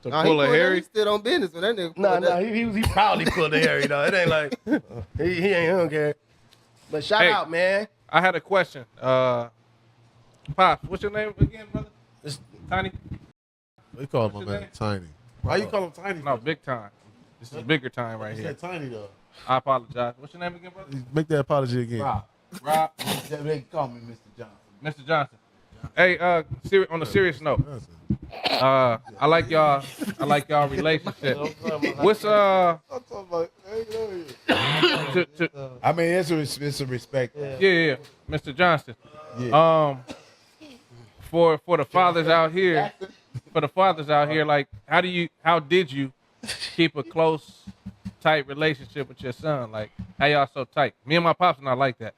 To pull a Harry? He still on business with that nigga. No, he probably pulled a Harry though. It ain't like he don't care. But shout out, man. I had a question. Pops, what's your name again, brother? It's Tiny. We call him man Tiny. Why you call him Tiny? No, Big Time. This is bigger time right here. Tiny though. I apologize. What's your name again, brother? Make that apology again. Rob. They call me Mr. Johnson. Mr. Johnson. Hey, on a serious note, I like y'all relationship. What's I mean, it's a respect. Yeah, Mr. Johnson. Yeah. For the fathers out here, like, how did you keep a close, tight relationship with your son? Like, how y'all so tight? Me and my pops not like that.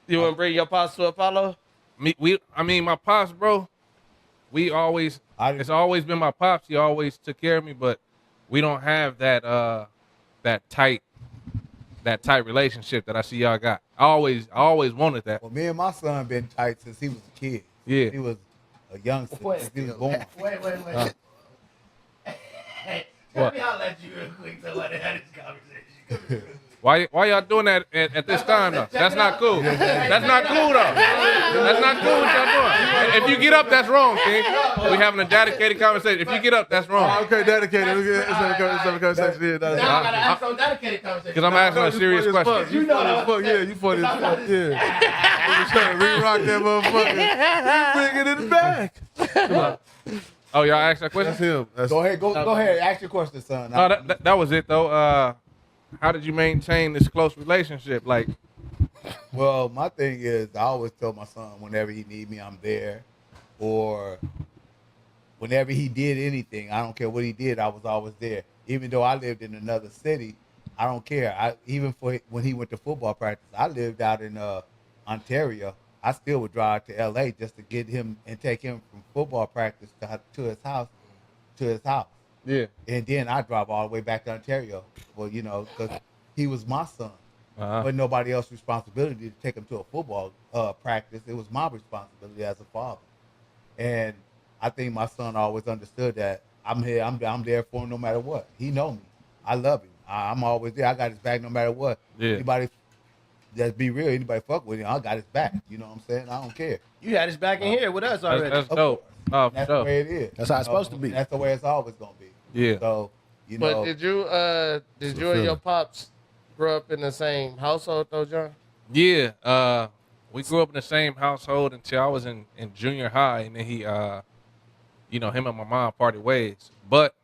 You want to bring your pops to Apollo? I mean, my pops, bro. It's always been my pops. He always took care of me, but we don't have that tight relationship that I see y'all got. I always wanted that. Well, me and my son been tight since he was a kid. Yeah. He was a youngster. Since he was born. Wait. Tell me I'll let you real quick so I had this conversation. Why y'all doing that at this time though? That's not cool. That's not cool though. That's not cool what y'all doing. If you get up, that's wrong, King. We having a dedicated conversation. If you get up, that's wrong. Okay, dedicated. It's a conversation. Now I gotta ask some dedicated conversation. Because I'm asking a serious question. You know that fuck. Yeah, you funny as fuck. Yeah. You trying to re-rock that motherfucker. You bring it in the back. Oh, y'all asked that question? That's him. Go ahead. Ask your question, son. No, that was it though. How did you maintain this close relationship? Like, well, my thing is, I always tell my son, whenever he need me, I'm there. Or whenever he did anything, I don't care what he did, I was always there. Even though I lived in another city, I don't care. Even when he went to football practice, I lived out in Ontario. I still would drive to LA just to get him and take him from football practice to his house. yeah. And then I drive all the way back to Ontario. Well, because he was my son. But nobody else's responsibility to take him to a football practice. It was my responsibility as a father. And I think my son always understood that I'm here. I'm there for him no matter what. He know me. I love him. I'm always there. I got his back no matter what. Yeah. Anybody, let's be real. Anybody fuck with him, I got his back. You know what I'm saying? I don't care. You had his back in here with us already. That's dope. That's the way it is. That's how it's supposed to be. That's the way it's always gonna be. Yeah. So But did you and your pops grow up in the same household though, John? Yeah. We grew up in the same household until I was in junior high, and then he, him and my mom parted ways. But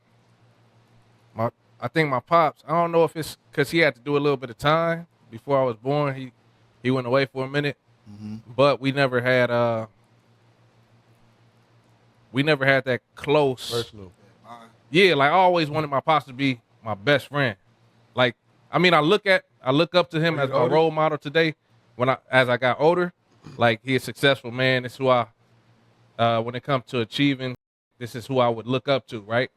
I think my pops, I don't know if it's because he had to do a little bit of time before I was born. He went away for a minute, but we never had that close. Personal. Yeah, like I always wanted my pops to be my best friend. Like, I mean, I look up to him as a role model today. As I got older, like he's a successful man. It's who when it comes to achieving, this is who I would look up to, right?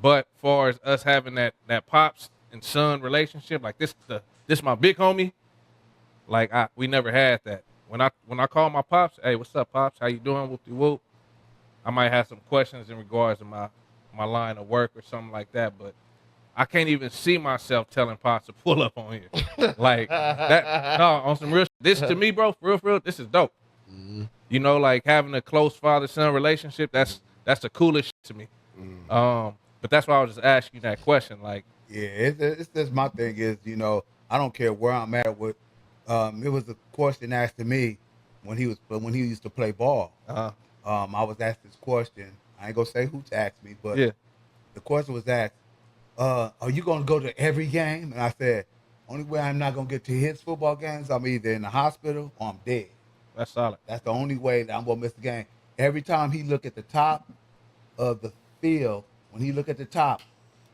But far as us having that pops and son relationship, like this my big homie, like we never had that. When I call my pops, hey, what's up, pops? How you doing? Whoop-de-whoop. I might have some questions in regards to my line of work or something like that, but I can't even see myself telling pops to pull up on here. Like that. No, on some real. This to me, bro, for real, this is dope. Mm-hmm. Like having a close father-son relationship. That's the coolest shit to me. Mm-hmm. But that's why I was just asking you that question. Like, yeah, it's just my thing is, I don't care where I'm at with. It was a question asked to me when he used to play ball. I was asked this question. I ain't gonna say who asked me, but the question was asked, are you gonna go to every game? And I said, only way I'm not gonna get to his football games, I'm either in the hospital or I'm dead. That's solid. That's the only way that I'm gonna miss the game. Every time he look at the top of the field, when he look at the top,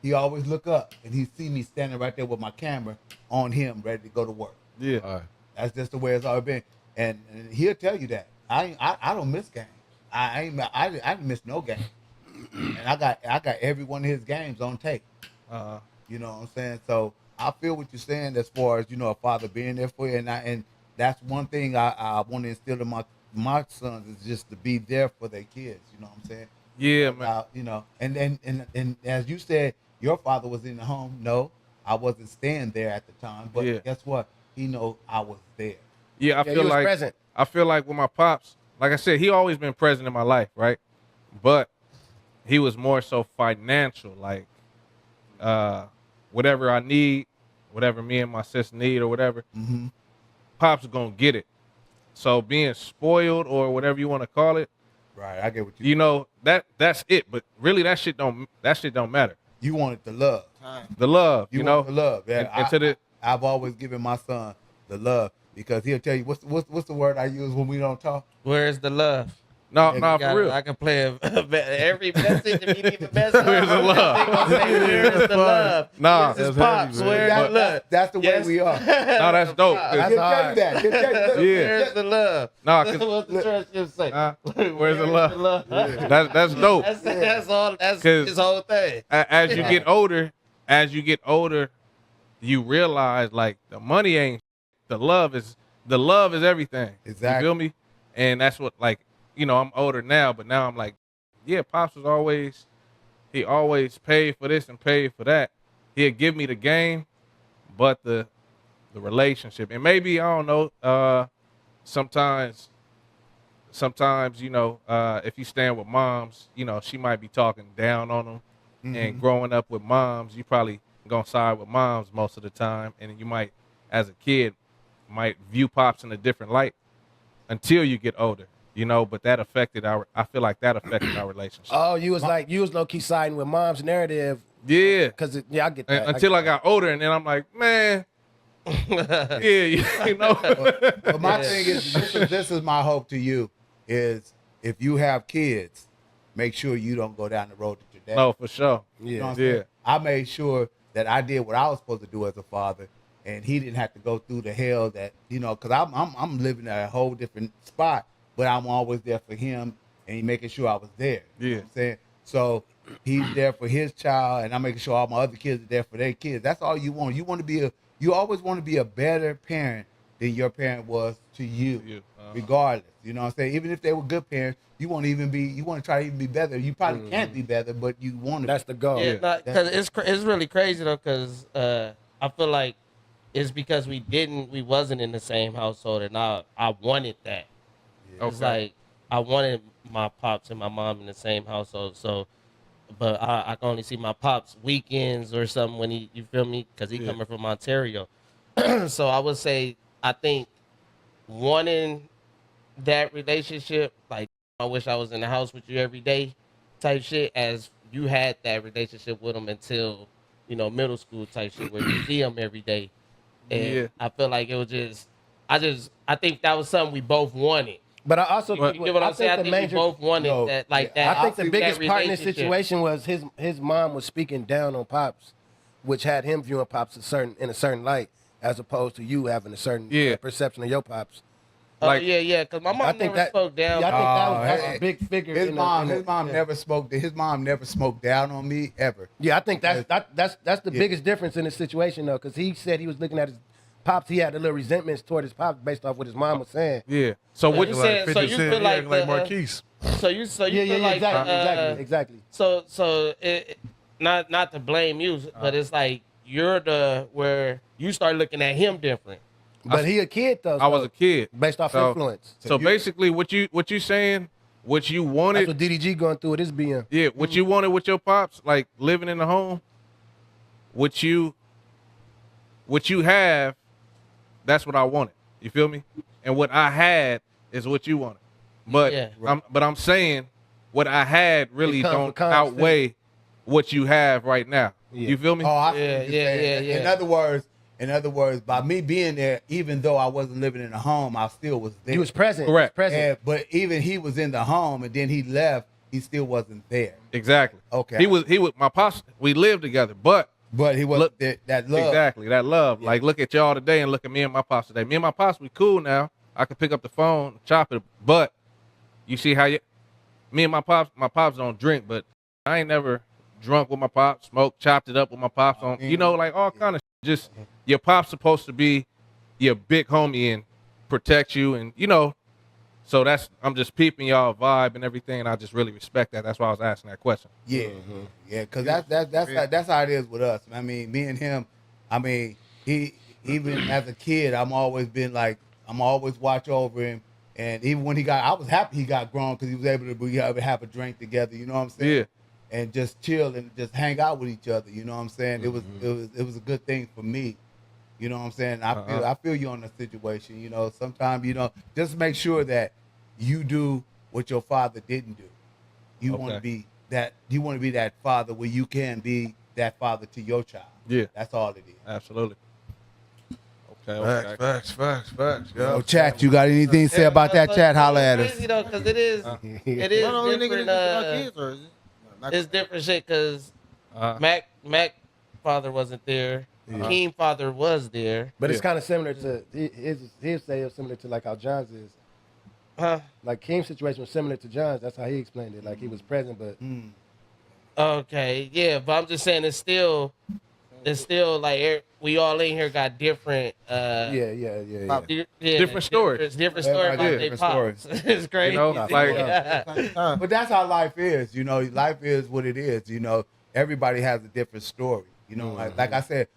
he always look up and he see me standing right there with my camera on him, ready to go to work. Yeah. All right. That's just the way it's always been. And he'll tell you that. I don't miss games. I didn't miss no game. And I got every one of his games on tape. You know what I'm saying? So I feel what you're saying as far as, a father being there for you. And that's one thing I want to instill in my sons is just to be there for their kids. You know what I'm saying? Yeah, man. You know, and as you said, your father was in the home. No, I wasn't staying there at the time, but Yeah. guess what? He knows I was there. Yeah, I Yeah, feel he was like present. I feel like with my pops, like I said, he always been present in my life, right? But he was more so financial, like whatever I need, whatever me and my sister need or whatever, Mm-hmm. pops gonna get it. So being spoiled or whatever you want to call it, Right, I get what you. you know, that's it. But really that shit don't matter. You wanted the love. The love, you know. want the love. Yeah, And to the I've always given my son the love because he'll tell you what's the word I use when we don't talk. Where's the love? no, You for Gotta- real. I can play every message if you need the message. Where's the love? Where's the love? Nah, This is that's heavy, Pops. man. Where's the love? That's the way Yes. we are. No, that's dope. 'cause- That's He'll tell you hard. that. He'll tell you that. Yeah. Where's the love? Nah, 'cause- What's the church say? where's the love? That's dope. That's all. That's 'Cause- his whole thing. As you get older, you realize like the money ain't, the love is everything. Exactly. You feel me? And that's what, like, you know, I'm older now, but now I'm like, yeah, Pops was always paid for this and paid for that. He'd give me the game, but the relationship, and maybe, I don't know, sometimes, you know, if you stand with moms, you know, she might be talking down on them. And growing up with moms, you probably gonna side with moms most of the time, and you might, as a kid, might view Pops in a different light until you get older, you know. But I feel like that affected our relationship. Oh, you was low key siding with mom's narrative. Yeah, Cause I get that. until I got older, and then I'm like, man, yeah, you know. But my thing is, this is my hope to you is if you have kids, make sure you don't go down the road that your dad. No, for sure. You know what I'm Yeah. saying? I made sure that I did what I was supposed to do as a father, and he didn't have to go through the hell that, you know, because I'm living at a whole different spot, but I'm always there for him and making sure I was there. You know what I'm saying? So he's there for his child, and I'm making sure all my other kids are there for their kids. That's all you want. You always want to be a better parent than your parent was to you, regardless. You know what I'm saying? Even if they were good parents, you want to try to even be better. You probably can't be better, but you want to. That's the goal. Yeah, because it's really crazy though. Because I feel like it's because we wasn't in the same household, and I wanted that. It's like I wanted my pops and my mom in the same household. So, but I can only see my pops weekends or something when you feel me, because he coming from Ontario. So I would say I think wanting that relationship, like I wish I was in the house with you every day, type shit, as you had that relationship with him until, you know, middle school type shit where you see him every day. And I feel like it was just, I think that was something we both wanted. But I also, You get what I'm saying? I think we both wanted that, like that. I think the that biggest part in this relationship. situation was his mom was speaking down on Pops, which had him viewing Pops in a certain light, as opposed to you having a certain perception of your Pops. Like, yeah, because my mom never spoke down. Yeah, I think that's a big figure. His mom never spoke. His mom never spoke down on me ever. Yeah, I think that's the biggest difference in this situation though, because he said he was looking at his Pops. He had a little resentments toward his Pops based off what his mom was saying. Yeah. So what you you said? So you feel like Marquise. So you feel like exactly. So it, not to blame you, but it's like you're where you start looking at him different. But he a kid though. I was a kid based off influence. So basically, what you saying, what you wanted. That's what DDG going through with his being. Yeah, what you wanted with your pops, like living in the home. What you have, that's what I wanted. You feel me? And what I had is what you wanted. But I'm saying what I had really don't outweigh what you have right now. Yeah. You feel me? Oh, yeah. In other words, by me being there, even though I wasn't living in the home, I still was there. He was present. Correct. But even he was in the home, and then he left. He still wasn't there. Exactly. Okay. He was my pops. We lived together, but he was that love. Exactly, that love. Yeah. Like, look at y'all today and look at me and my pops today. Me and my pops, we cool now. I can pick up the phone, chop it. But you see how me and my pops don't drink, but I ain't never drunk with my pops, smoked, chopped it up with my pops on, you know, like all kind of just. Your pop's supposed to be your big homie and protect you and, you know, So I'm just peeping y'all vibe and everything, and I just really respect that. That's why I was asking that question. Yeah, yeah, because that's how it is with us. I mean, me and him. I mean, he even as a kid, I'm always watch over him. And even when I was happy he got grown because he was able to have a drink together. You know what I'm saying? Yeah. And just chill and just hang out with each other. You know what I'm saying? It was a good thing for me. You know what I'm saying? I feel you on the situation. You know, sometimes just make sure that you do what your father didn't do. You want to be that. You want to be that father where you can be that father to your child. Yeah, that's all it is. Absolutely. Okay. Facts. Yo, chat, you got anything to say about that? Chat, holla at us. You know, because it is different. It's different shit because Mac father wasn't there. Keem father was there. But it's kind of similar to his say is similar to like how John's is. Like Keem's situation was similar to John's. That's how he explained it. Like he was present, but. Okay, yeah, but I'm just saying it's still like we all in here got different. Different stories. It's different stories about their pops. It's crazy. You know, like, but that's how life is. You know, life is what it is. You know, everybody has a different story. You know, like I said.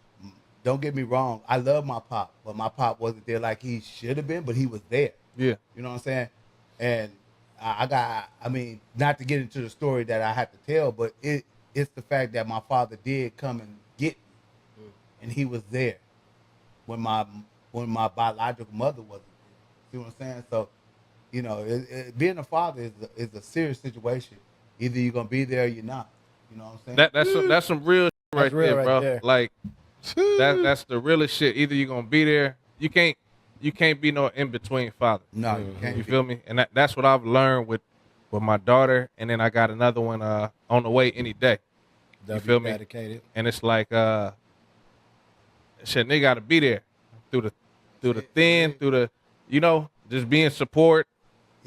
Don't get me wrong. I love my pop, but my pop wasn't there like he should have been, but he was there. Yeah. You know what I'm saying? And I mean, not to get into the story that I have to tell, but it's the fact that my father did come and get me, and he was there when my biological mother wasn't there. See what I'm saying? So, you know, being a father is a serious situation. Either you're gonna be there or you're not. You know what I'm saying? That's some real shit right there, bro. There. Like that's the realest shit. Either you're gonna be there, you can't be no in between father. No, you can't. You feel me? And that's what I've learned with my daughter, and then I got another one on the way any day. You feel me? Dedicated. And it's like shit, they gotta be there through the thin, through the just being support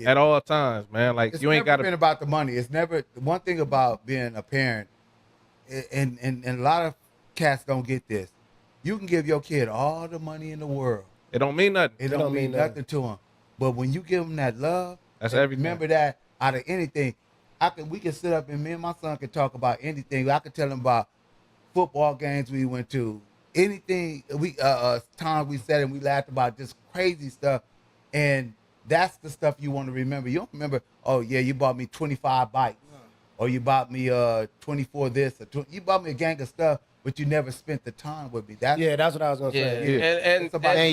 at all times, man. Like It's you ain't never gotta been about the money. It's never one thing about being a parent, and a lot of cats don't get this. You can give your kid all the money in the world. It don't mean nothing. It don't mean nothing to them. But when you give them that love, that's everything. Remember that out of anything, we can sit up and me and my son can talk about anything. I could tell him about football games we went to, anything times we sat and we laughed about just crazy stuff, and that's the stuff you want to remember. You don't remember, oh yeah, you bought me 25 bikes, or you bought me 24 this, or you bought me a gang of stuff. But you never spent the time with me. That's what I was gonna say. Yeah. And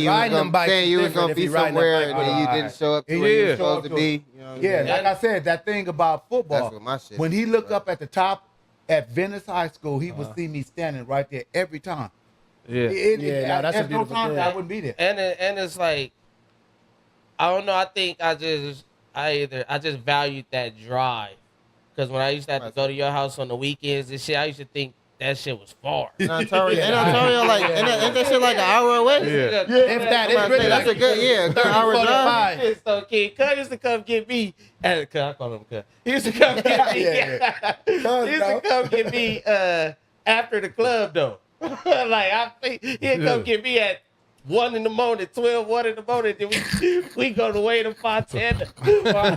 riding them bikes. Saying you was gonna be somewhere and then you didn't show up to where you were supposed to be. You know like I said, that thing about football. That's what my shit when he looked up at the top at Venice High School, he would see me standing right there every time. Yeah. That's a beautiful time thing. that I wouldn't be there. And it's like, I don't know. I think I just valued that drive, because when I used to have to go to your house on the weekends and shit, I used to think that shit was far. In Ontario, like, ain't that shit like an hour away? Yeah. If that, it's really that's a good, good hour drive. So Kid Cud used to come get me. I call him Cud. He used to come get me. He used to come get me after the club though. Like I think he'd come get me at 1 in the morning, 1 in the morning. Then we go to Wayne and Fontana. I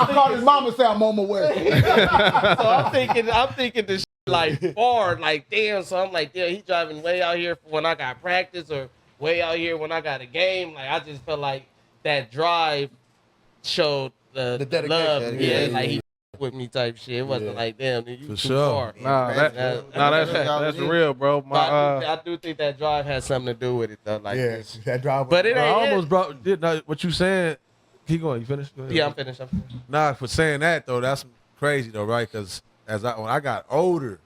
called his mama and said I'm on my way. So I'm thinking this shit like far, like damn. So I'm like, damn, he driving way out here for when I got practice, or way out here when I got a game. Like I just felt like that drive showed the dedication. love. Yeah, like he with me type shit. It wasn't like damn, you too far. That's real, bro. I do think that drive has something to do with it though. Like this. That drive. But it I ain't. almost brought what you saying. Keep going. You finished? Go ahead. Yeah, I'm finished. Nah, for saying that though, that's crazy though, right? Because when I got older,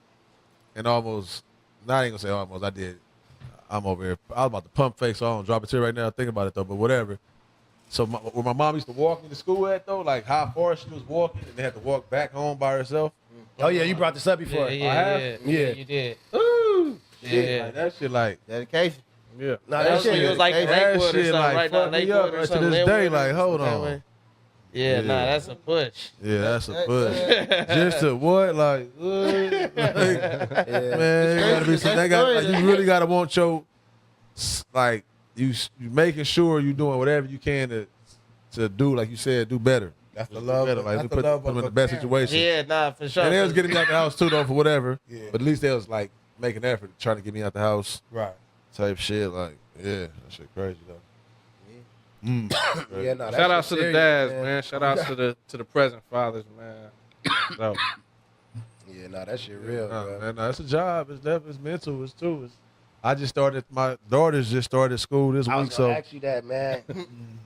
and almost, not even gonna say almost, I did. I'm over here. I was about to pump fake, so I don't drop it to you right now. Thinking about it though, but whatever. So where my mom used to walk me to school at though, like how far she was walking, and they had to walk back home by herself. Oh yeah, you brought this up before. Yeah, you did. Ooh, Yeah, like, that shit like Dedication. Yeah. Nah, that shit was like that Lakewood or shit something like right now. fucked me Lakewood up or right to something. this day. Lakewood Like, or hold something on. that way. Yeah, nah, that's a push. Yeah, that's a push. Just to what? Like, man, you gotta be some, you really gotta want your, like, you making sure you doing whatever you can to do, like you said, do better. That's the Just love. do better. Like, That's we the love put them of in a the best parent. situation. Yeah, nah, for sure. And they was getting me out the house too, though, for whatever. Yeah. But at least they was like making an effort trying to get me out the house. Right. Type shit. Like, yeah, that shit crazy though. Yeah, no, Shout out shit's to the serious, dads, man. Shout out to the present fathers, man. So, Yeah, no, that shit real, bro. Man, no, it's a job. It's definitely it's mental. It's too. I just started. My daughters just started school this I week, was gonna so ask you that, man.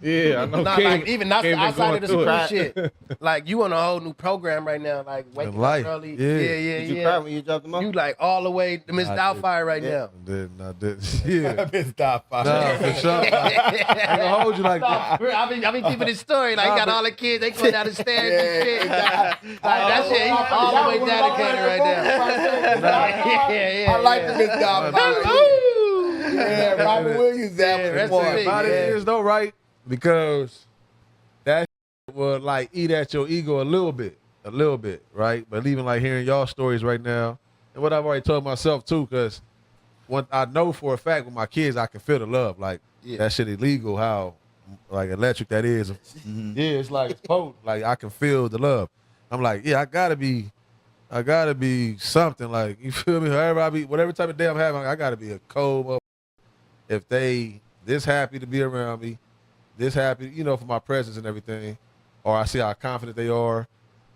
yeah, I know. Not King- like even not King been outside going of the through school it. shit. Like you on a whole new program right now, like waking up life, early. yeah. Yeah, Did you cry yeah. when you dropped them off? You like all the way to Miss I Doubtfire right Yeah. now. I did. Yeah. Bitch, stop. Nah, for sure. I ain't gonna hold you like that. I be keeping his story. Like he got all the kids, they going down the stairs and shit. Like, that shit, he's all the way dedicated right now. Yeah, I like the Miss Doubtfire. Yeah, Robert Williams. That rest was in one. peace. About Yeah. it is though, right? Because that will like eat at your ego a little bit, right? But even like hearing y'all stories right now, and what I've already told myself too, because one I know for a fact with my kids, I can feel the love. Like that shit illegal, how like electric that is. Yeah, it's like it's potent. Like I can feel the love. I'm like, yeah, I gotta be something. Like you feel me? However I be, whatever type of day I'm having, I gotta be a cold motherfucker. If they this happy to be around me, this happy, you know, for my presence and everything, or I see how confident they are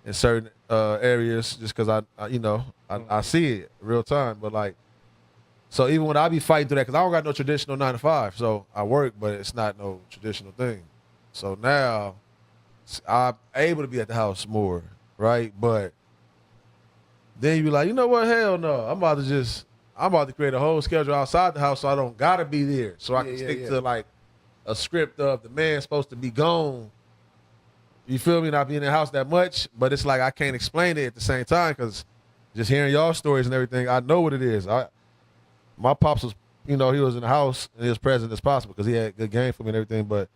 in certain areas, just because I see it real time. But like, so even when I be fighting through that, because I don't got no traditional 9 to 5, so I work, but it's not no traditional thing. So now I'm able to be at the house more, right? But then you be like, you know what? Hell no, I'm about to create a whole schedule outside the house so I don't gotta be there. So I can stick to like a script of the man's supposed to be gone. You feel me? Not being in the house that much, but it's like I can't explain it at the same time because just hearing y'all stories and everything, I know what it is. My pops was, you know, he was in the house and he was present as possible because he had good game for me and everything, but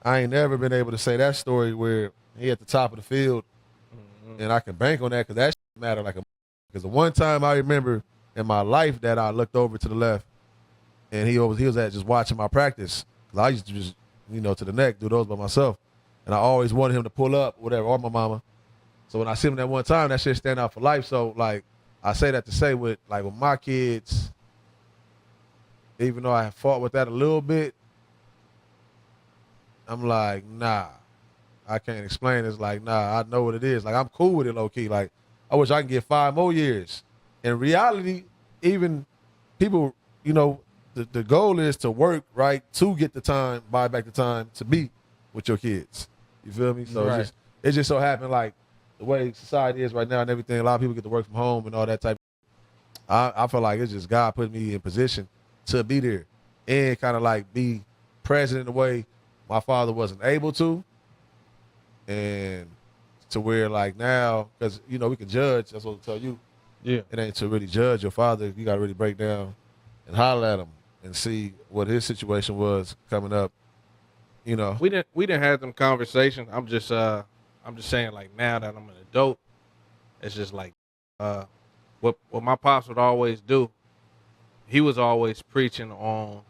I ain't never been able to say that story where he at the top of the field and I can bank on that because that shit matter like a because the one time I remember in my life that I looked over to the left and he was at just watching my practice. Cause I used to just, you know, to the neck, do those by myself. And I always wanted him to pull up, whatever, or my mama. So when I see him that one time, that shit stand out for life. So like, I say that to say with my kids, even though I have fought with that a little bit, I'm like, nah, I can't explain it. It's like, nah, I know what it is. Like, I'm cool with it low key. Like, I wish I could get 5 more years. In reality, even people, you know, the goal is to work, right, to get the time, buy back the time to be with your kids. You feel me? So Right. it just so happened like the way society is right now and everything, a lot of people get to work from home and all that type of I feel like it's just God put me in position to be there and kind of like be present in a way my father wasn't able to. And to where like now, because, you know, we can judge, that's what I tell you. Yeah. It ain't to really judge your father. You got to really break down and holler at him and see what his situation was coming up. You know, We didn't have them conversations. I'm just saying like now that I'm an adult, it's just like what my pops would always do. He was always preaching on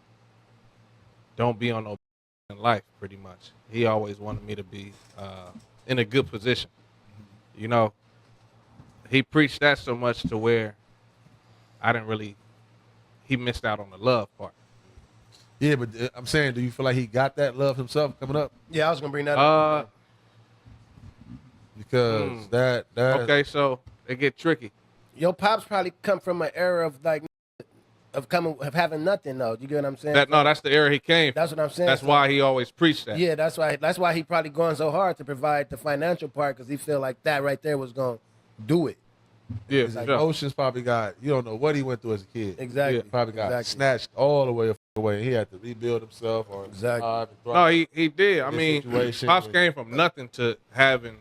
don't be on no in life, pretty much. He always wanted me to be in a good position. You know, he preached that so much to where he missed out on the love part. yeah, but I'm saying, do you feel like he got that love himself coming up? Yeah, I was gonna bring that up. Because that Okay, so it get tricky. Your pops probably come from an era of like of having nothing though. You get what I'm saying? That's the era he came from. That's what I'm saying. That's So- why he always preached that. Yeah, that's why he probably going so hard to provide the financial part because he feel like that right there was gonna do it. Yeah, his for sure. emotions probably got, you don't know what he went through as a kid. Exactly. Probably got Exactly. snatched all the way away. He had to rebuild himself or Exactly. thrive and No, thrive. he did. I This mean, situation Pops with- came from nothing to having,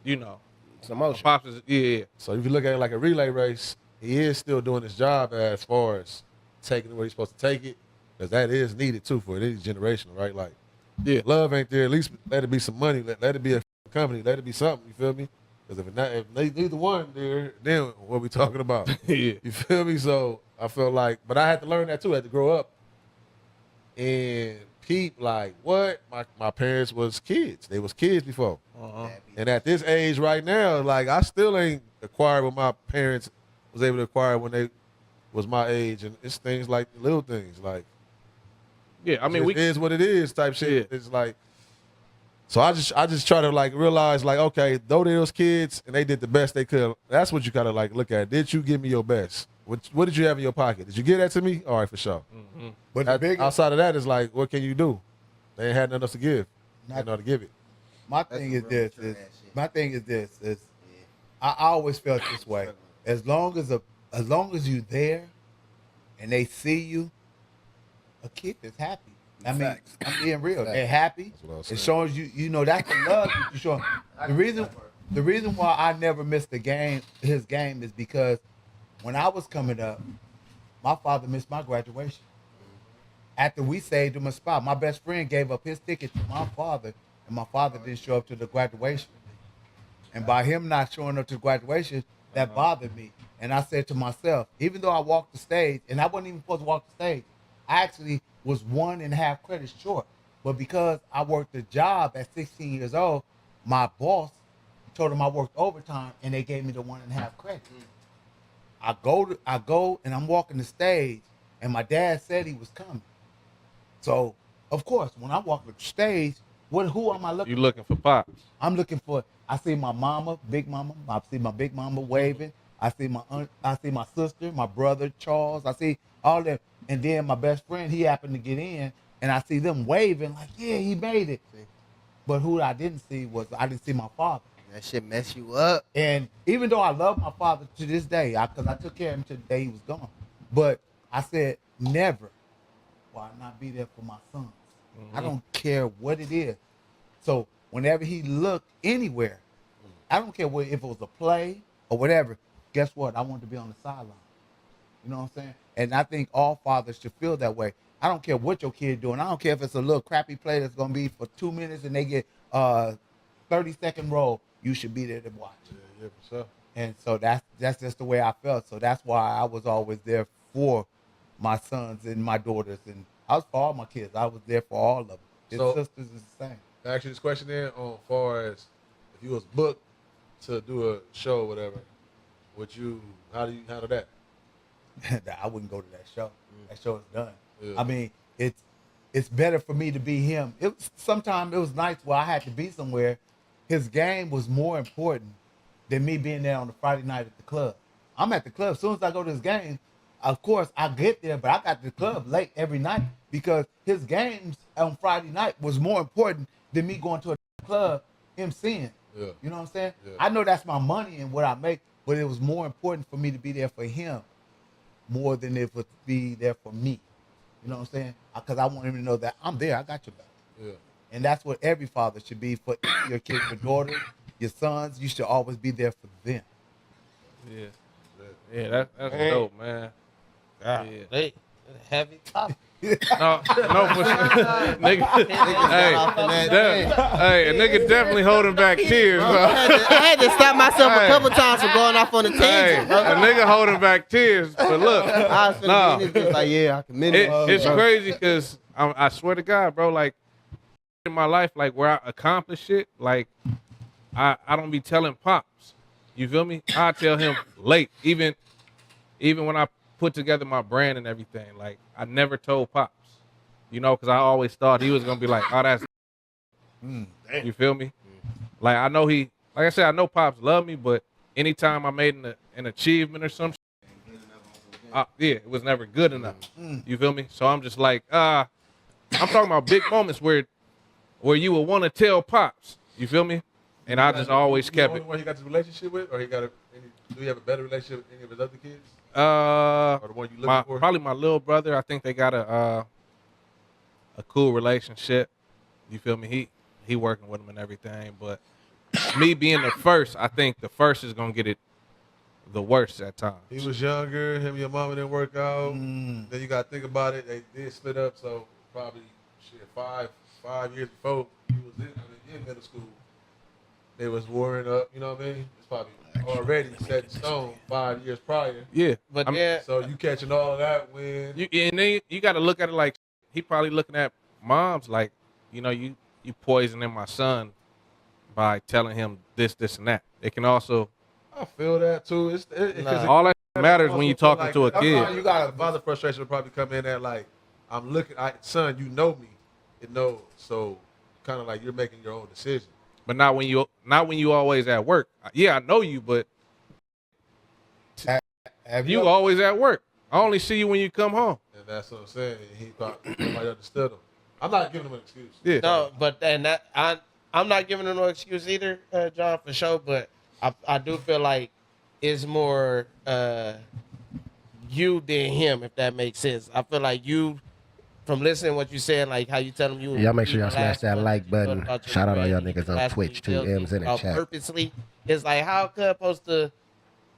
you know, Some emotion. Pops is, yeah. So if you look at it like a relay race, he is still doing his job as far as taking it where he's supposed to take it, because that is needed too for any generation, right? Like, Yeah. love ain't there. At least let it be some money. Let it be a company. Let it be something. You feel me? Because if neither one there, then what we talking about? Yeah. You feel me? So I feel like, but I had to learn that too. I had to grow up and peep like what my parents was kids. They was kids before. And at this age right now, like I still ain't acquired what my parents was able to acquire when they was my age, and it's things like little things like I mean, it is what it is type shit. It's like, so I just try to like realize like, okay, though they was kids and they did the best they could, that's what you gotta like look at. Did you give me your best? What did you have in your pocket? Did you give that to me? All right, for sure. But outside of that is like, what can you do? They ain't had nothing else to give. They know how to give it. My thing is this is I always felt this way. As long as you there and they see you, a kid is happy. I mean, I'm being real. They're happy. It shows you know that's the love that you show. The reason why I never missed his game is because when I was coming up, my father missed my graduation. After we saved him a spot, my best friend gave up his ticket to my father, and my father didn't show up to the graduation. And by him not showing up to the graduation, that bothered me. And I said to myself, even though I walked the stage, and I wasn't even supposed to walk the stage, I actually was 1.5 credits short. But because I worked a job at 16 years old, my boss told him I worked overtime, and they gave me the 1.5 credits. I go, and I'm walking the stage, and my dad said he was coming. So, of course, when I walk the stage, who am I looking for? You looking for Pops. I'm looking for, I see my mama, big mama. I see my big mama waving. I see my aunt, I see my sister, my brother, Charles. I see all them. And then my best friend, he happened to get in, and I see them waving like, yeah, he made it. But who I didn't see I didn't see my father. That shit mess you up. And even though I love my father to this day, because I took care of him till the day he was gone, but I said, never will I not be there for my sons. I don't care what it is. So whenever he looked anywhere, I don't care if it was a play or whatever, guess what? I wanted to be on the sideline. You know what I'm saying? And I think all fathers should feel that way. I don't care what your kid doing. I don't care if it's a little crappy play that's going to be for 2 minutes and they get 30-second roll. You should be there to watch. Yeah, for sure. And so that's just the way I felt. So that's why I was always there for my sons and my daughters. And I was for all my kids. I was there for all of them. His sisters is the same. Actually, this question then on far as if you was booked to do a show or whatever, how do you handle that? I wouldn't go to that show. That show is done. Yeah. I mean, it's better for me to be him. Sometimes it was nights where I had to be somewhere. His game was more important than me being there on the Friday night at the club. I'm at the club. As soon as I go to his game, of course, I get there, but I got to the club late every night because his games on Friday night was more important than me going to a club emceeing. Yeah. You know what I'm saying? Yeah. I know that's my money and what I make, but it was more important for me to be there for him more than it would be there for me. You know what I'm saying? Because I want him to know that I'm there. I got your back. Yeah. And that's what every father should be for your kids, your daughters, your sons. You should always be there for them. Yeah. Yeah, that's dope, man. Yeah. Hey, heavy topic. No, for sure. Nigga, hey, a nigga definitely holding back tears, bro. I had to stop myself a couple times from going off on a tangent. A nigga holding back tears, but look, I was just like, yeah, I commend it. It's crazy because I swear to God, bro, like in my life, like where I accomplish shit, like I don't be telling Pops. You feel me? I tell him late, even when I put together my brand and everything. Like I never told Pops, you know, because I always thought he was gonna be like, oh, that's you feel me? Like I know like I said, I know Pops love me, but anytime I made an achievement or something, it was never good enough. You feel me? So I'm just like, I'm talking about big moments where you would want to tell Pops. You feel me? And I just always kept it. The one he got the relationship with, or do you have a better relationship with any of his other kids? Or the one you looking for? Probably my little brother. I think they got a cool relationship. You feel me? He working with him and everything. But me being the first, I think the first is gonna get it the worst at times. He was younger. Him and your mama didn't work out. Then you got to think about it. They did split up. So probably 5 years before he was in middle school. They was warring up, you know what I mean? It's probably already set in stone 5 years prior. Yeah, but so you catching all of that when and then you got to look at it like he probably looking at moms like, you know, you poisoning my son by telling him this, and that. It can also. I feel that too. All that matters when you're talking like, to a kid. You got a father frustration will probably come in at like, son, you know me, so kind of like you're making your own decision. But not when you always at work. Yeah, I know you, but Have you always at work. I only see you when you come home. And that's what I'm saying. He thought nobody understood him. I'm not giving him an excuse. Yeah. No, but I'm not giving him no excuse either, John, for sure. But I do feel like it's more you than him, if that makes sense. I feel like you, from listening to what you said, like how you tell him you. Y'all make sure y'all smash that like button. Shout out all y'all niggas on Twitch, 2 M's in the chat. Purposely, it's like how could supposed to.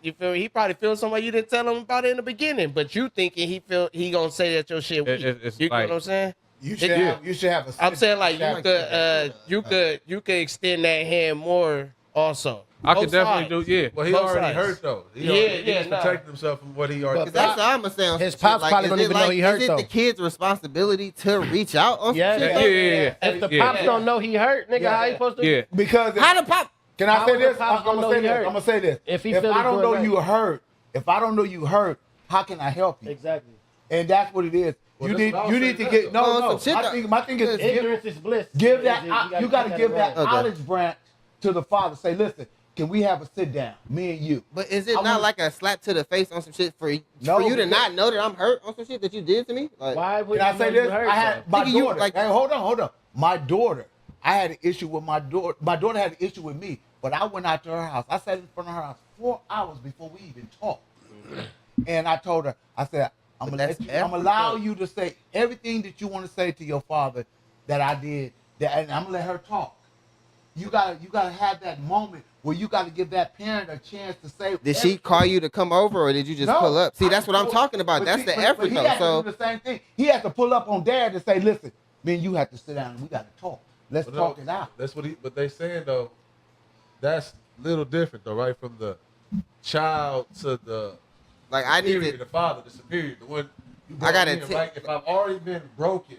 You feel me? He probably feels some way you didn't tell him about it in the beginning, but you thinking he gonna say that your shit weak. You know what I'm saying? You should have a. I'm saying like you could extend that hand more also. I could definitely do, yeah. Well, he Both already sides. hurt though. He's protecting himself from what he already. That's what I'm gonna say. On His some pops shit. probably don't is it even know he hurt, Is it though. the kid's responsibility to reach out on some shit? Yeah. If the pops don't know he hurt, nigga, how he supposed to? Yeah. Because How the pop? can I How say would the this? pops I'm don't know gonna say he this. hurt? I'm gonna say this. If he If feel I he's don't doing know right. you hurt, if I don't know you hurt, how can I help you? Exactly. And that's what it is. Well, You that's need what I was you need to saying, get though. no. Some shit My thing is Ignorance is bliss. give that you got to keep give in that mind. olive branch to the father. Say, listen, can we have a sit down, me and you? But is it I not wanna- like a slap to the face on some shit for you No, to because- not know that I'm hurt on some shit that you did to me? Like, Why would Can I you say know you this? hurt, I had though? my Nigga, you daughter. like- Hey, hold on. My daughter. I had an issue with my daughter. My daughter had an issue with me, but I went out to her house. I sat in front of her house 4 hours before we even talked. And I told her, I said, I'm But gonna that's allow effort. you to say everything that you want to say to your father that I did. And I'm gonna let her talk. You gotta have that moment where you gotta give that parent a chance to say. did she call you to come over, or did you just No, pull up? See, I that's what I'm told- talking about. but That's see, the but effort, he though. has So to do the same thing. He has to pull up on dad and say, "Listen, man, you have to sit down and we gotta talk. Let's talk it out." That's what but they saying though, that's a little different though, right? From the child to the like I need superior, to. the father, the superior, the one you I gotta brought in, right? If I've already been broken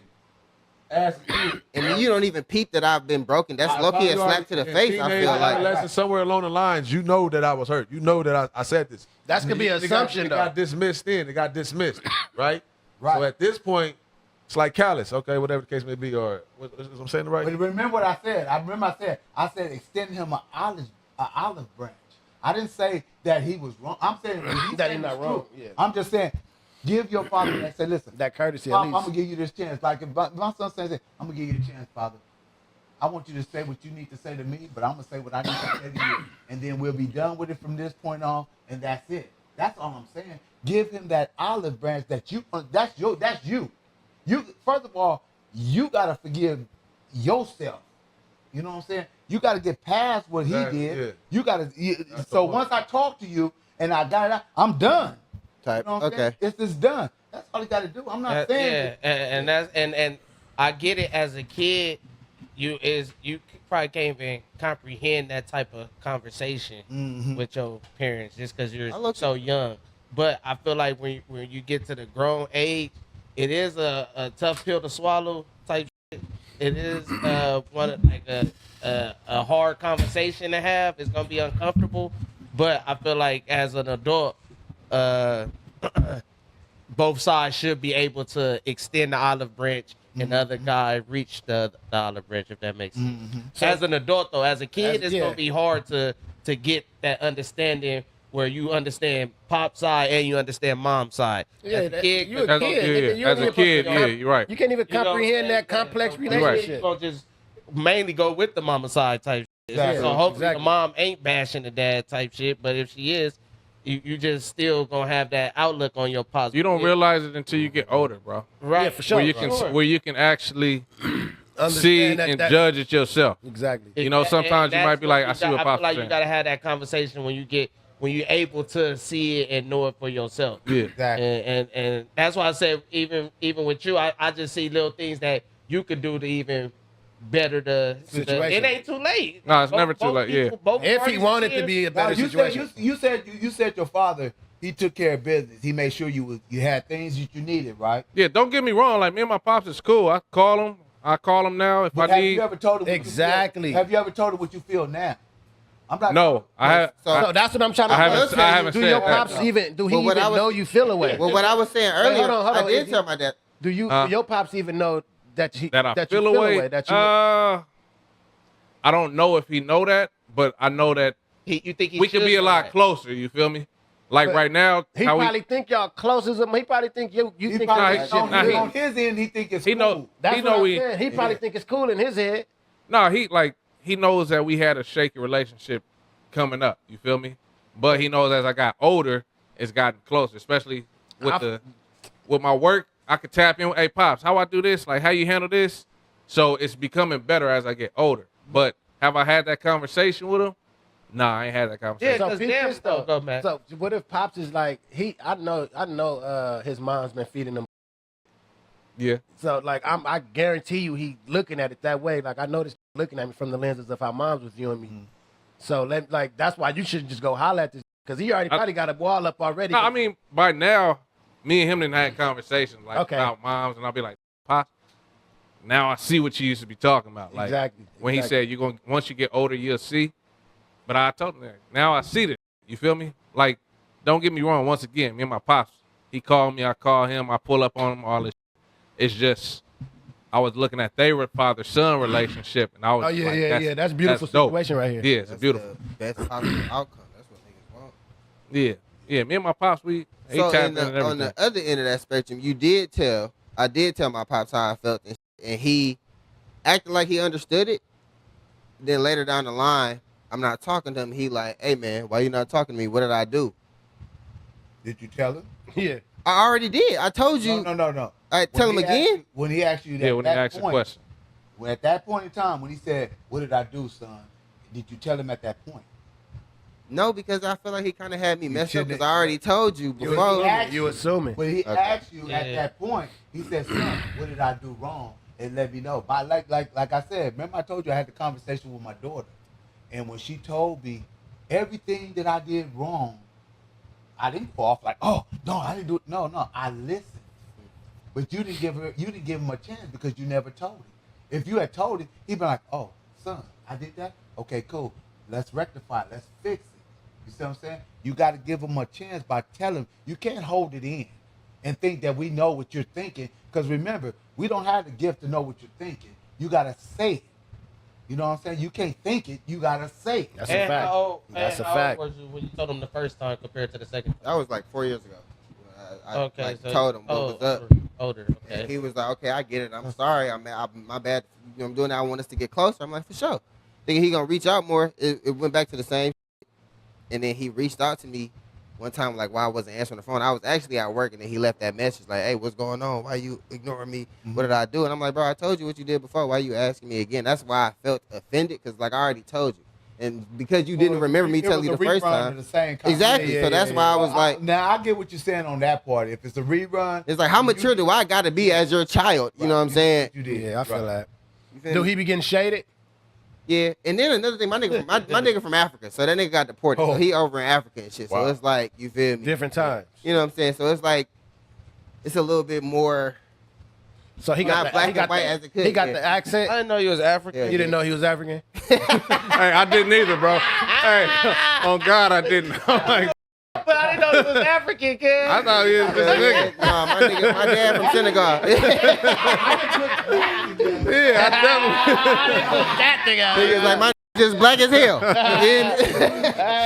as a kid, And you don't even peep that I've been broken. That's low key a slap to the face. I feel like. adolescence, somewhere along the lines, you know that I was hurt. You know that I said this. That's gonna be an assumption, It though. got dismissed then. It got dismissed, right? Right. So at this point, it's like callous, okay, whatever the case may be, or what I'm saying right? But remember what I said. I said extend him an olive branch. I didn't say that he was wrong. I'm saying That he's not wrong, true. yeah. I'm just saying, give your father that. Say, listen, That courtesy, Pop, at I'm least. gonna give you this chance. Like if my son says, I'm gonna give you the chance, Father. I want you to say what you need to say to me, but I'm gonna say what I need to say to you, and then we'll be done with it from this point on, and that's it. That's all I'm saying. Give him that olive branch that you. That's you. You first of all, you gotta forgive yourself. You know what I'm saying? You gotta get past what he Exactly, did. yeah. You gotta. That's So the once I talk to you and I got it out, I'm done. Type. You know what I'm Okay. saying? It's just done. That's all you gotta do. I'm not saying. Yeah, and that's and I get it. As a kid, you probably can't even comprehend that type of conversation with your parents just because you're so young. But I feel like when you get to the grown age, it is a tough pill to swallow type shit. It is one of, like a hard conversation to have. It's gonna be uncomfortable, but I feel like as an adult, both sides should be able to extend the olive branch and the other guy reach the olive branch, if that makes sense. As an adult, though, as a kid, it's gonna be hard to get that understanding where you understand pop side and you understand mom side. Yeah, As a kid, you a kid. nigga. You as ain't a kid, supposed to- you're right. You can't even You know what I'm comprehend saying? that complex So, relationship. You're gonna just mainly go with the mama side type shit. Exactly. So hopefully Exactly. the mom ain't bashing the dad type shit, but if she is, you just still gonna have that outlook on your positive. You don't realize it until you get older, bro. right? Yeah, for sure. Where you can actually Understand see that- and that- judge it yourself. Exactly. You know, sometimes you that's might be like, you I see what got- Pop's feel like saying. you gotta have that conversation when you're able to see it and know it for yourself. Yeah. Exactly. And that's why I said even with you, I just see little things that you could do to even better the Situation. it ain't too late. No, it's never too late, yeah. both If he parties wanted see to be a Now, better you situation. said you said your father he took care of business. He made sure you had things that you needed, right? Yeah, don't get me wrong. Like me and my pops is cool. I call him now if But I have need. you ever told him Exactly. Have you ever told him what you feel now? I'm not. No, So that's what I'm trying to I haven't do said your that. pops even do he Well, what even I was- know you feel away? Well, what I was saying earlier, hold on. I did tell my dad. Do your pops even know that I you feel away. that you I don't know if he know that, but I know that You think he we could should be a know lot that? closer. You feel me? Like But right now, he how probably think y'all close as him. He probably think you He think probably, that shit nah, good. on his end, he think it's he cool. know. That's he what know I'm we. saying. He probably think it's cool in his head. No, he knows that we had a shaky relationship coming up. You feel me? But he knows as I got older, it's gotten closer, especially with my work. I could tap in with, hey pops, how I do this? Like how you handle this? So it's becoming better as I get older. But have I had that conversation with him? Nah, I ain't had that conversation. Yeah, So 'cause peep damn, this though. go, man. So what if pops is like I know his mom's been feeding him. Yeah. So like I guarantee you he looking at it that way. Like I know this looking at me from the lenses of how moms was viewing me. So that's why you shouldn't just go holler at this because he already probably got a wall up already. No, I mean, by now, me and him didn't have conversations like Okay. about moms, and I'll be like, Pop, now I see what you used to be talking about. Like Exactly. when he said you're gonna once you get older, you'll see. But I told him that. Now I see this. You feel me? Like, don't get me wrong, once again, me and my pops, he called me, I call him, I pull up on him, all this. It's just I was looking at their father-son relationship, and I was like, That's a beautiful dope. situation right here. Yeah, it's That's beautiful. the best possible outcome. That's what niggas want. Yeah. Me and my pops, he So tapped in and on everything. the other end of that spectrum, I did tell my pops how I felt, and he acted like he understood it. Then later down the line, I'm not talking to him. He like, hey man, why you not talking to me? What did I do? Did you tell him? Yeah. I already did. I told you. No. I tell him again. When he asked you that, Yeah, when he asked the question. When at that point in time, when he said, "What did I do, son?" Did you tell him at that point? No, because I feel like he kind of had me messed up shouldn't because I already told you before. You assuming. When he Okay. asked you at Yeah. that point, he said, "Son, what did I do wrong?" And let me know. But like I said, remember I told you I had the conversation with my daughter, and when she told me everything that I did wrong, I didn't go off like, "Oh no, I didn't do it." No, I listened. But you didn't give him a chance because you never told him. If you had told him, he'd be like, "Oh, son, I did that. Okay, cool. Let's rectify it. Let's fix it." You see what I'm saying? You got to give him a chance by telling him. You can't hold it in and think that we know what you're thinking. Because remember, we don't have the gift to know what you're thinking. You got to say it. You know what I'm saying? You can't think it. You got to say it. That's a fact. That's a fact. How old was you when you told him the first time compared to the second time? That was like 4 years ago. I Okay, so told him what was up. Older, okay. And he was like, okay, I get it. I'm sorry. My bad. You know, I'm doing that. I want us to get closer. I'm like, for sure. Thinking he going to reach out more. It went back to the same shit. And then he reached out to me one time, like, while I wasn't answering the phone. I was actually at work, and then he left that message, like, hey, what's going on? Why you ignoring me? What did I do? And I'm like, bro, I told you what you did before. Why you asking me again? That's why I felt offended, because, like, I already told you. And because you didn't remember me telling you the first time. Exactly. So that's why I was like. Now, I get what you're saying on that part. If it's a rerun. It's like, how mature do I got to be as your child? You know what I'm saying? You did. Yeah, I feel that. You feel Do me? he be getting shaded? Yeah, and then another thing, my nigga from Africa, so that nigga got deported, so he over in Africa and shit. So Wow. it's like, you feel me? Different times. You know what I'm saying? So it's like, it's a little bit more. So he Not got black he got and white the, as it could, he got yeah. the accent. I didn't know you was African. Yeah, You didn't know he was African? Hey, I didn't either, bro. Hey, on God, I didn't. Like, But I didn't know he was African, kid. I thought he was just a nigga. Nah, my dad from Senegal. Yeah, I definitely. That thing out. Niggas like, my just black as hell.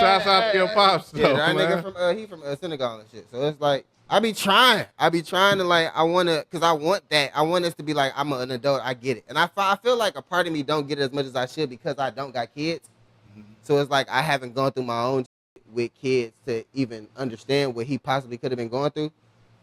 Shouts out to your pops, though, Yeah, that man. nigga from he from Senegal and shit. So it's like, I be trying to like, I wanna, cause I want that. I want us to be like, I'm an adult. I get it, and I feel like a part of me don't get it as much as I should because I don't got kids. So it's like I haven't gone through my own shit with kids to even understand what he possibly could have been going through.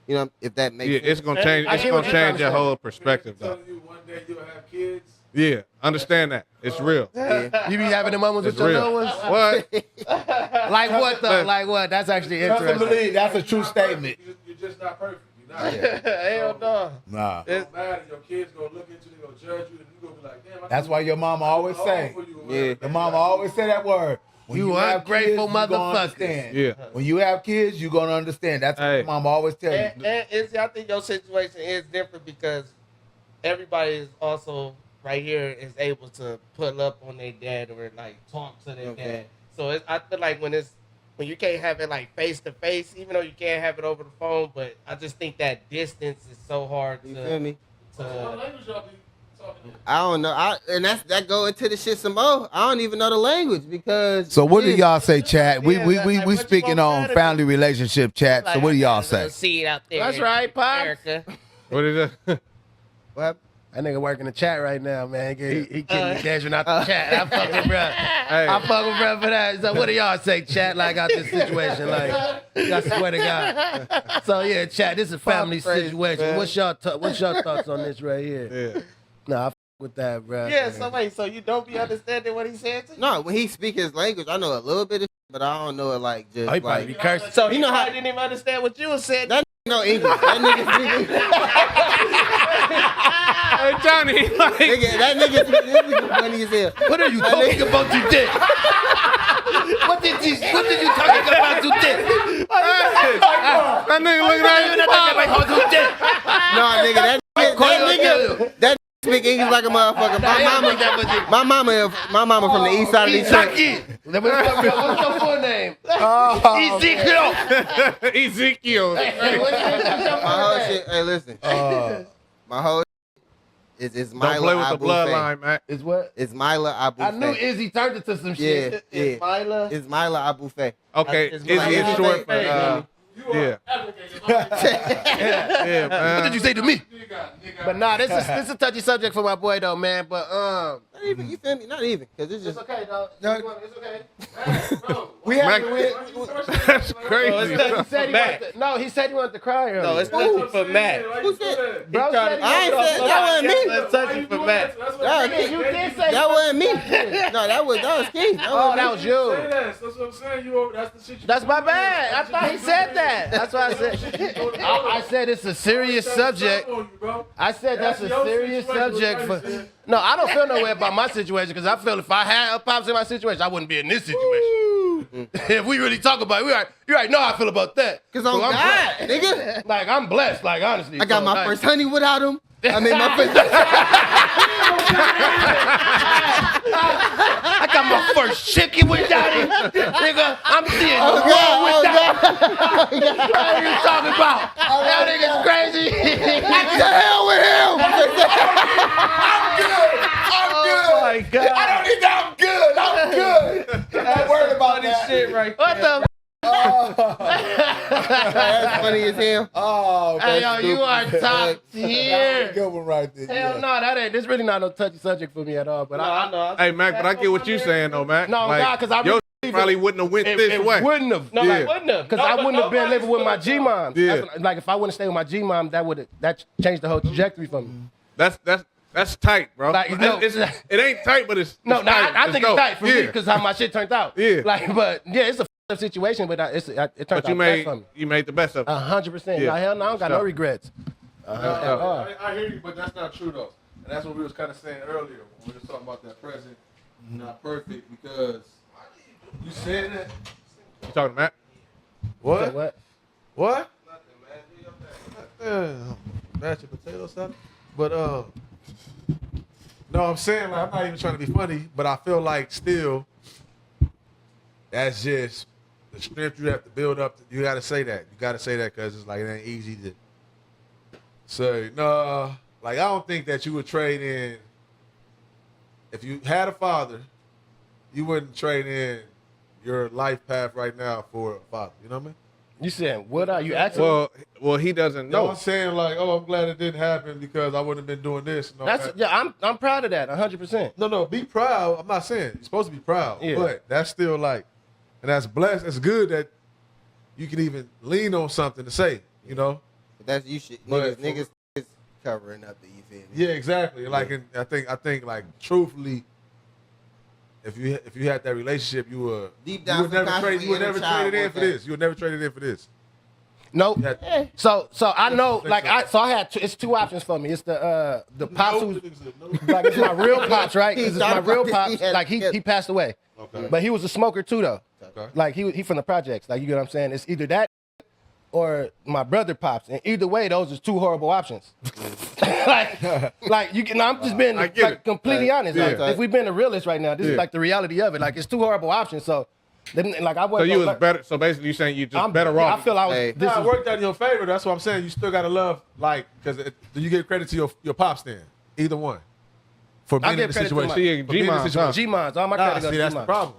You know, if that makes Yeah, sense. it's gonna change. I It's get gonna what you're change your trying to whole perspective, though. Telling you one day you'll have kids. Yeah, understand that. It's real. Yeah. You be having the moments It's with your real. little ones? What? Like what though? Like what? That's actually Trust and interesting. believe. That's a true statement. You're just not perfect. You're not. Hell no. Nah. It don't matter. Your kids gonna look into you, gonna judge you, and you gonna be like, damn. That's why your mama always say. Yeah. Your mama always say that word. When You have ungrateful kids, you gonna motherfuckers. understand. Yeah. When you have kids, you're gonna understand. That's Hey. what mom always tell you. And Izzy, I think your situation is different because everybody is also right here is able to pull up on their dad or like talk to their dad. So I feel like when you can't have it like face to face, even though you can't have it over the phone, but I just think that distance is so hard You feel me? to I don't know. And that go into the shit some more. I don't even know the language because. So what do shit. y'all say, chat? We Yeah, we like, we, what we you speaking gonna on matter family relationship, chat. So what do y'all say? See it out there. That's right, Pop. America. What is it? What happened? That nigga working the chat right now, man. He getting the dashing out the chat. I fuck with bruh. I fuck with bruh for that. So what do y'all say, chat, like out this situation? Like, I swear to God. So yeah, chat, this is a family situation. man. What's your thoughts on this right here? Yeah. Nah, I fuck with that, bruh. Yeah, so wait, so you don't be understanding what he said to you? No, when he speak his language, I know a little bit of shit, but I don't know it like just Oh, he probably like. be cursing. So You know how- I didn't even understand what you was saying. That no English. That nigga speak Hey, Johnny, like, nigga, that nigga funny as hell. What are you talking about today? What did you talking about today? that nigga looking at you. No, nigga, that speak English like a motherfucker. My mama from the east side of Detroit. What's your full name? Ezekiel. Ezekiel. My whole shit. Hey, listen. My whole shit is Don't Mila play with the Abu bloodline, man. Is what? It's Mila Abu I knew Izzy turned it to some shit. Yeah, It's Mila. It's Mila Abu Faye. Okay, It's Izzy like- is short for, Hey, yeah. Yeah, man. What did you say to me? But nah, this is a touchy subject for my boy though, man. But Not even, you feel me? Not even, cause it's just. okay, dog. No. It's okay. We have That's crazy. it's He said he wanted to, no, he said he wanted to cry earlier. No, it's nothing for Matt. Who said? Bro said he I ain't wanted said to that wasn't me. It's touching for Matt. That, You did say that wasn't me. No, that was King. Oh, that was you. That's what I'm saying. That's the shit. That's my bad. I thought he said that. That's what I said. I said it's a serious subject. I said that's a serious subject for. No, I don't feel no way about my situation because I feel if I had a pops in my situation, I wouldn't be in this situation. If we really talk about it, you already know how I feel about that. Cause I'm God, nigga. Like I'm blessed. Like honestly, I got so, my like, first honey without him. I mean, my first. I got my first chicken without it, nigga. I'm seeing the Oh, world God, without it. What are you talking about? That nigga's crazy. The hell with him. I'm good. Oh my God. I don't need that. I'm good. I'm good. I'm not worried about that. Shit right What the? That's funny as hell. Oh, Hey, that's yo, you are top That's a tier. good one right there. Hell no, that ain't. This really not no touchy subject for me at all. But I know. Hey, Mac, but I get what you saying, though, Mac. No, like, God, 'cause I your really probably wouldn't have went it, this it way. wouldn't have. No, Yeah. I wouldn't have. Because I wouldn't have been living with my G-mom. Yeah. Like if I wouldn't stay with my G-mom, that changed the whole trajectory for me. That's tight, bro. Like, no. it ain't tight, but it's No, it's tight. I think it's dope. tight for me Yeah. because how my shit turned out. Yeah. Like, but yeah, it's a up situation, but it turned But out you best for me. made the best of it. 100%. Yeah. No, hell no, I don't got no regrets. At all. I hear you, but that's not true though. And that's what we was kind of saying earlier when we were talking about that present, not perfect, because you said that. You talking, Mac? What? Say what? What? Mashed potato salad. But no, I'm saying like, I'm not even trying to be funny, but I feel like still that's just the strength you have to build up. You got to say that. You got to say that because it's like it ain't easy to say. No, like I don't think that you would trade in. If you had a father, you wouldn't trade in your life path right now for a father. You know what I mean? You saying what are you asking? Well, he doesn't No, know. I'm saying like, oh, I'm glad it didn't happen because I wouldn't have been doing this. And all That's that. yeah. I'm proud of that. 100%. No, be proud. I'm not saying you're supposed to be proud, Yeah. but that's still like, and that's blessed. It's good that you can even lean on something to say, you know? But that's you shit. But Niggas is covering up the you feel me? Yeah, exactly. Like, and I think like truthfully, if you had that relationship, you would Deep down you would never trade subconsciously you would inner never child trade it in want for that. this. You would never trade it in for this. Nope. Yeah. So I know, like I had it's two options for me. It's the pops who's like it's my real pops, right? 'Cause it's my real pops. Like he passed away, but he was a smoker too though. Okay. Like he from the projects. Like you get what I'm saying? It's either that or my brother pops, and either way, those is two horrible options. like you can. I'm just being like completely honest. Like, if we've been the realist right now, this is like the reality of it. Like it's two horrible options. So. Like I wasn't. So you was better. So basically, you saying you just better off. I feel I was. Hey. It worked out in your favor. That's what I'm saying. You still gotta love, like, because do you give credit to your pops then? Either one. For being in the situation. G-Mons. All my credit goes to see, that's the problem.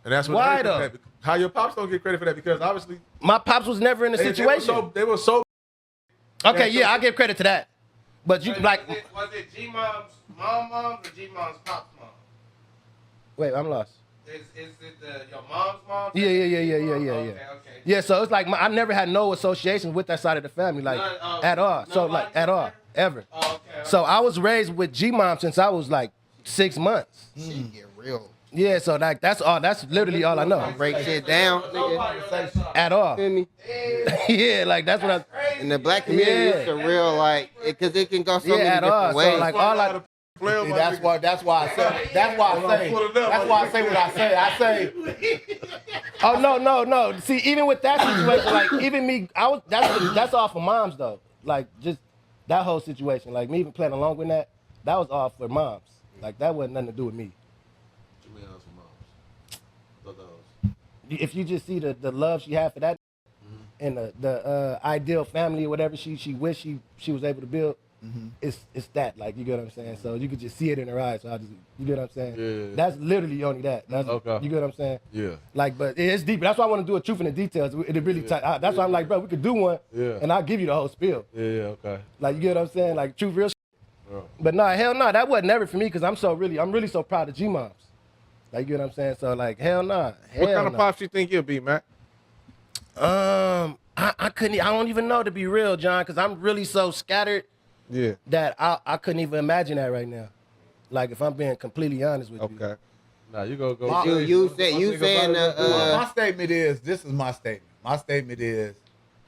And that's what. Why though? How your pops don't get credit for that? Because obviously my pops was never in the situation. They were so. Okay, yeah, I give credit to that. But you like. Was it G-Mom's mom or G-Mom's pop's mom? Wait, I'm lost. Is it your mom's mom? Yeah. Okay. Yeah, so it's like I never had no association with that side of the family, like at all. So like at all, ever. Oh, okay. So I was raised with G-Mom since I was like 6 months. Shit get real. Yeah, so like that's all. That's literally all I know. Break shit down, nigga. At all. Feel me? Yeah, like that's what I. In the black community, it's a real like, because it can go so many at all. different ways. So like all I. See, that's why I say what I say. I say. Oh no. See, even with that situation, like even me, that's all for moms though. Like just that whole situation, like me even playing along with that was all for moms. Like that wasn't nothing to do with me. If you just see the love she had for that and the ideal family or whatever she wished she was able to build. It's that, like, you get what I'm saying? So you could just see it in her eyes. So you get what I'm saying? Yeah. That's literally only that. That's, okay. You get what I'm saying? Yeah. Like, but it's deep. That's why I want to do a truth in the details. It really that's why I'm like, bro, we could do one, and I'll give you the whole spiel. Yeah, okay. Like, you get what I'm saying? Like, truth, real shit. Yeah. But nah, hell no, that wasn't ever for me because I'm really so proud of G-Moms. Like, you get what I'm saying? So, like, hell nah. What kind of pops you think you'll be, Mac? I don't even know, to be real, John, because I'm really so scattered. Yeah. That I couldn't even imagine that right now. Like if I'm being completely honest with you. Okay. Now you go. You saying my statement is, this is my statement. My statement is,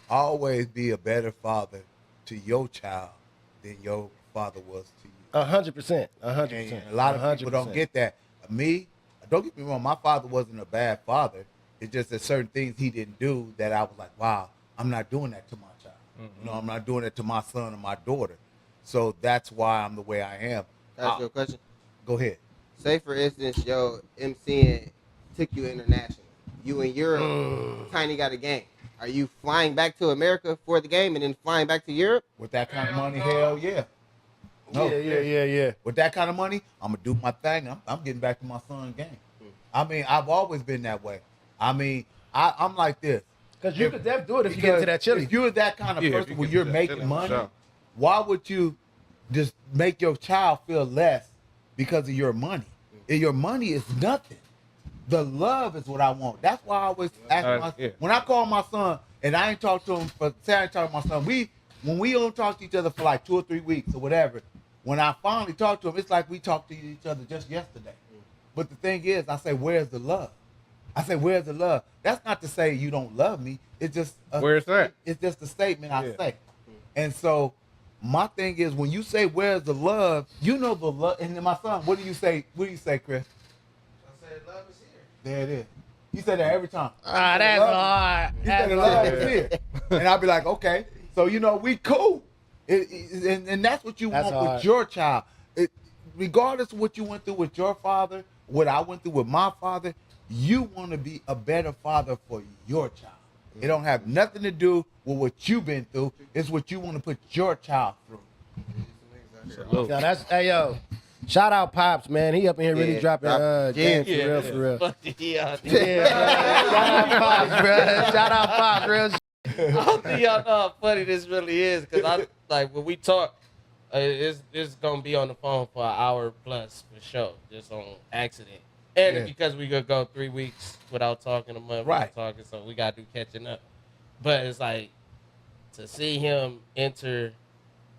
always be a better father to your child than your father was to you. 100%. 100%. And a lot of people don't get that. Me, don't get me wrong, my father wasn't a bad father. It's just that certain things he didn't do that I was like, wow, I'm not doing that to my child. You know, I'm not doing it to my son or my daughter. So that's why I'm the way I am. Can I ask you a question? Go ahead. Say, for instance, yo, MCing took you international. You in Europe, Tiny got a game. Are you flying back to America for the game and then flying back to Europe? With that kind of money, hell yeah. No, yeah. With that kind of money, I'm going to do my thing. I'm getting back to my son's game. I mean, I've always been that way. I mean, I'm like this. Because you could definitely do it if you get to that chili. If you're that kind of person where you're making money, why would you just make your child feel less because of your money? And your money is nothing. The love is what I want. That's why I always ask when I call my son, and I ain't talked to him say I ain't talked to my son, when we don't talk to each other for like 2 or 3 weeks or whatever, when I finally talk to him, it's like we talked to each other just yesterday. But the thing is, I say, where's the love? I say, where's the love? That's not to say you don't love me. It's just where's that? It's just a statement I say. And so my thing is, when you say where's the love, you know the love. And then my son, what do you say? What do you say, Chris? I said love is here. There it is. He said that every time. That's hard. He said the love is here. And I'll be like, okay. So, you know, we cool. And that's what you want with your child. Regardless of what you went through with your father, what I went through with my father, you want to be a better father for your child. It don't have nothing to do with what you've been through. It's what you want to put your child through. So that's, hey, yo, shout out Pops, man. He up in here really dropping games for real. Shout out Pops, bro. Shout out Pops, real shit. I don't think y'all know how funny this really is, because I like when we talk, it's gonna be on the phone for an hour plus for sure, just on accident. And because we could go 3 weeks without talking, a month without talking, so we gotta do catching up. But it's like to see him enter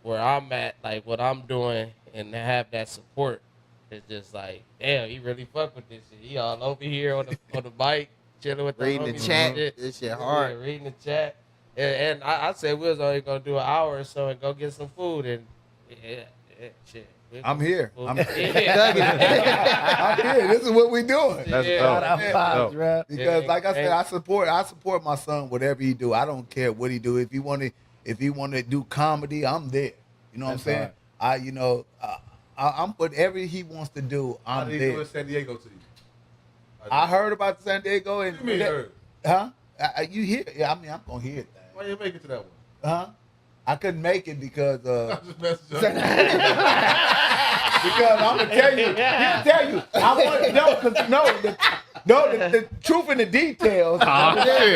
where I'm at, like what I'm doing, and to have that support, it's just like, damn, he really fuck with this shit. He all over here on the bike, chilling with reading the chat. This shit hard. Reading the chat. And I said we was only gonna do an hour or so and go get some food and shit. I'm here. I'm Yeah. here. This is what we doing. That's Yeah. dope. Shout out Pops, dope. bro. Because like I said, And- I support my son, whatever he do. I don't care what he do. If he want to do comedy, I'm there. You know what I'm saying? I'm whatever he wants to do, How I'm did he do there. in San Diego to you? I heard about San Diego and What you mean heard? huh? You hear? Yeah, I mean I'm gonna hear it. Why you make it to that one? Huh? I couldn't make it because I'm just messing up. because I'm gonna tell you. He'll tell you. I want to know because the truth in the details. Oh, shit.